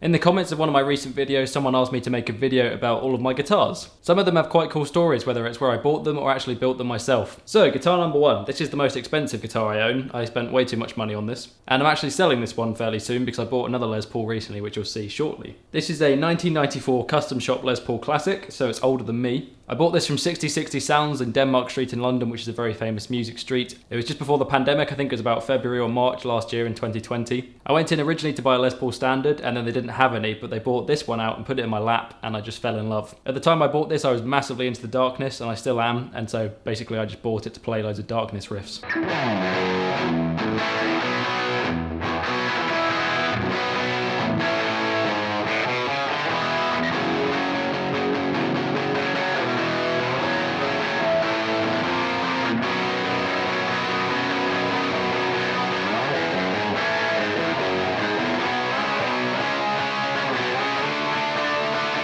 In the comments of one of my recent videos, someone asked me to make a video about all of my guitars. Some of them have quite cool stories, whether it's where I bought them or actually built them myself. So, guitar number one. This is the most expensive guitar I own. I spent way too much money on this. And I'm actually selling this one fairly soon because I bought another Les Paul recently, which you'll see shortly. This is a 1994 custom shop Les Paul Classic, so it's older than me. I bought this from 6060 Sounds in Denmark Street in London, which is a very famous music street. It was just before the pandemic. I think it was about February or March last year in 2020. I went in originally to buy a Les Paul Standard, and then they didn't have any, but they bought this one out and put it in my lap, and I just fell in love. At the time I bought this, I was massively into the Darkness, and I still am, and so basically I just bought it to play loads of Darkness riffs.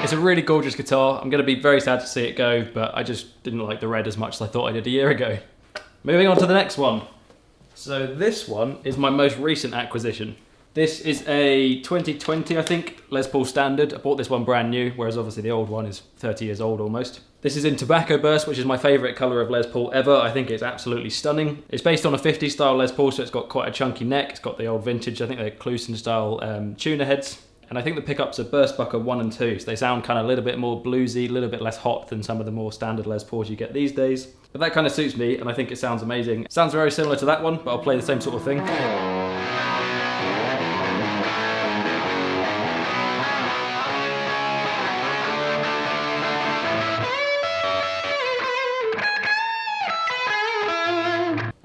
It's a really gorgeous guitar. I'm going to be very sad to see it go, but I just didn't like the red as much as I thought I did a year ago. Moving on to the next one. So this one is my most recent acquisition. This is a 2020, I think, Les Paul Standard. I bought this one brand new, whereas obviously the old one is 30 years old almost. This is in Tobacco Burst, which is my favourite colour of Les Paul ever. I think it's absolutely stunning. It's based on a 50s style Les Paul, so it's got quite a chunky neck. It's got the old vintage, I think they're Clusen style tuner heads. And I think the pickups are Burstbucker 1 and 2, so they sound kind of a little bit more bluesy, a little bit less hot than some of the more standard Les Pauls you get these days. But that kind of suits me, and I think it sounds amazing. It sounds very similar to that one, but I'll play the same sort of thing.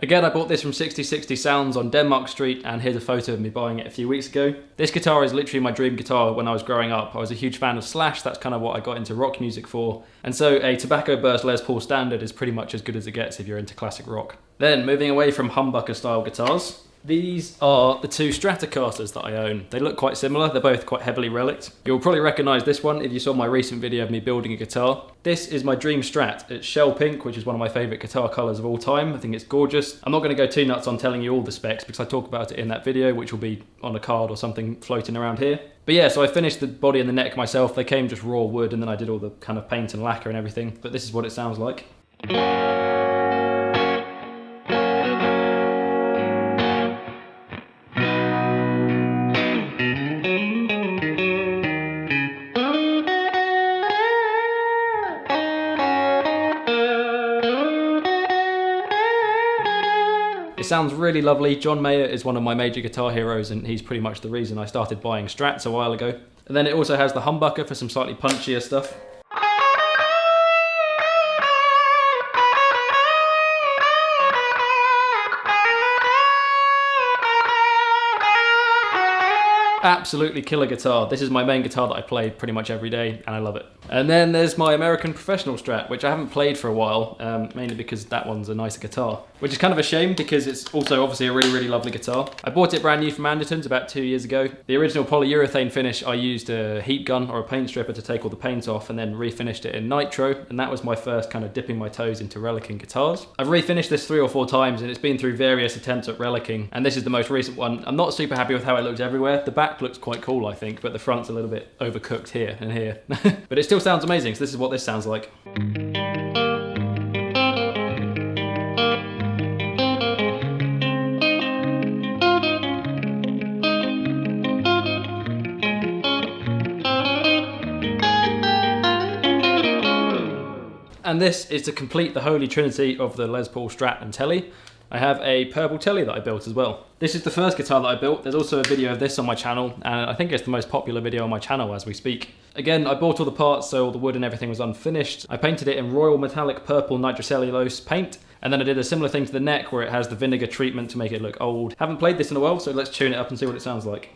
Again, I bought this from 6060 Sounds on Denmark Street, and here's a photo of me buying it a few weeks ago. This guitar is literally my dream guitar when I was growing up. I was a huge fan of Slash, that's kind of what I got into rock music for. And so a Tobacco Burst Les Paul Standard is pretty much as good as it gets if you're into classic rock. Then, moving away from humbucker style guitars, these are the two Stratocasters that I own. They look quite similar, they're both quite heavily relicked. You'll probably recognise this one if you saw my recent video of me building a guitar. This is my dream Strat. It's shell pink, which is one of my favourite guitar colours of all time. I think it's gorgeous. I'm not going to go too nuts on telling you all the specs because I talk about it in that video, which will be on a card or something floating around here. But yeah, so I finished the body and the neck myself. They came just raw wood, and then I did all the kind of paint and lacquer and everything. But this is what it sounds like. It sounds really lovely. John Mayer is one of my major guitar heroes, and he's pretty much the reason I started buying Strats a while ago. And then it also has the humbucker for some slightly punchier stuff. Absolutely killer guitar. This is my main guitar that I play pretty much every day, and I love it. And then there's my American Professional Strat, which I haven't played for a while, mainly because that one's a nicer guitar. Which is kind of a shame because it's also obviously a really, really lovely guitar. I bought it brand new from Anderton's about 2 years ago. The original polyurethane finish, I used a heat gun or a paint stripper to take all the paint off and then refinished it in nitro, and that was my first kind of dipping my toes into relicking guitars. I've refinished this 3 or 4 times, and it's been through various attempts at relicking, and this is the most recent one. I'm not super happy with how it looks everywhere. The back looks quite cool, I think, but the front's a little bit overcooked here and here. But it still sounds amazing, so this is what this sounds like. And this is to complete the holy trinity of the Les Paul Strat and Telly. I have a purple Telly that I built as well. This is the first guitar that I built. There's also a video of this on my channel, and I think it's the most popular video on my channel as we speak. Again, I bought all the parts, so all the wood and everything was unfinished. I painted it in royal metallic purple nitrocellulose paint, and then I did a similar thing to the neck where it has the vinegar treatment to make it look old. Haven't played this in a while, so let's tune it up and see what it sounds like.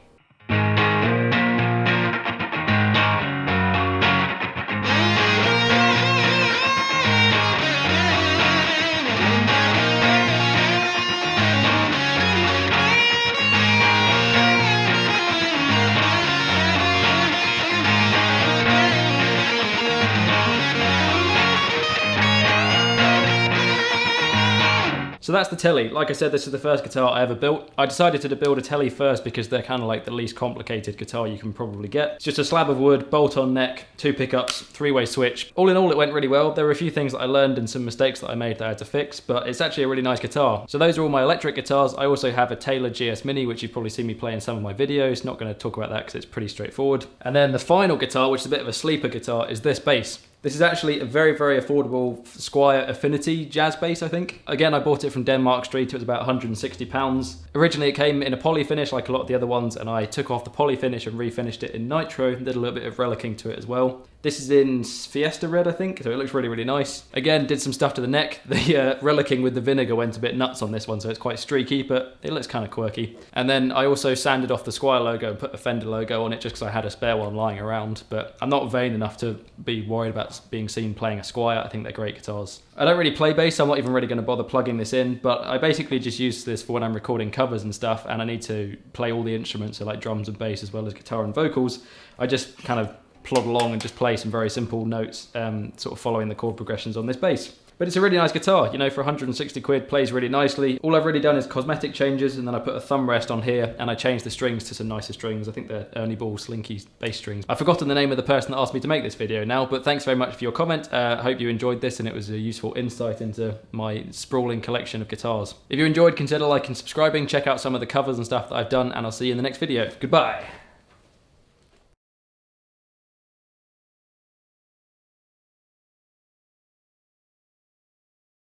So that's the Tele. Like I said, this is the first guitar I ever built. I decided to build a Tele first because they're kind of like the least complicated guitar you can probably get. It's just a slab of wood, bolt-on neck, 2 pickups, 3-way switch. All in all, it went really well. There were a few things that I learned and some mistakes that I made that I had to fix, but it's actually a really nice guitar. So those are all my electric guitars. I also have a Taylor GS Mini, which you've probably seen me play in some of my videos. Not going to talk about that because it's pretty straightforward. And then the final guitar, which is a bit of a sleeper guitar, is this bass. This is actually a very, very affordable Squier Affinity Jazz Bass, I think. Again, I bought it from Denmark Street. It was about £160. Originally, it came in a poly finish like a lot of the other ones, and I took off the poly finish and refinished it in nitro. Did a little bit of relicking to it as well. This is in Fiesta Red, I think, so it looks really, really nice. Again, did some stuff to the neck. The relicking with the vinegar went a bit nuts on this one, so it's quite streaky, but it looks kind of quirky. And then I also sanded off the Squier logo and put a Fender logo on it just because I had a spare one lying around, but I'm not vain enough to be worried about being seen playing a Squier. I think they're great guitars. I don't really play bass, so I'm not even really going to bother plugging this in, but I basically just use this for when I'm recording covers and stuff, and I need to play all the instruments, so like drums and bass as well as guitar and vocals. I just kind of plod along and just play some very simple notes, sort of following the chord progressions on this bass. But it's a really nice guitar, you know, for 160 quid, plays really nicely. All I've really done is cosmetic changes, and then I put a thumb rest on here, and I changed the strings to some nicer strings. I think they're Ernie Ball Slinky bass strings. I've forgotten the name of the person that asked me to make this video now, but thanks very much for your comment. I hope you enjoyed this, and it was a useful insight into my sprawling collection of guitars. If you enjoyed, consider liking and subscribing, check out some of the covers and stuff that I've done, and I'll see you in the next video. Goodbye!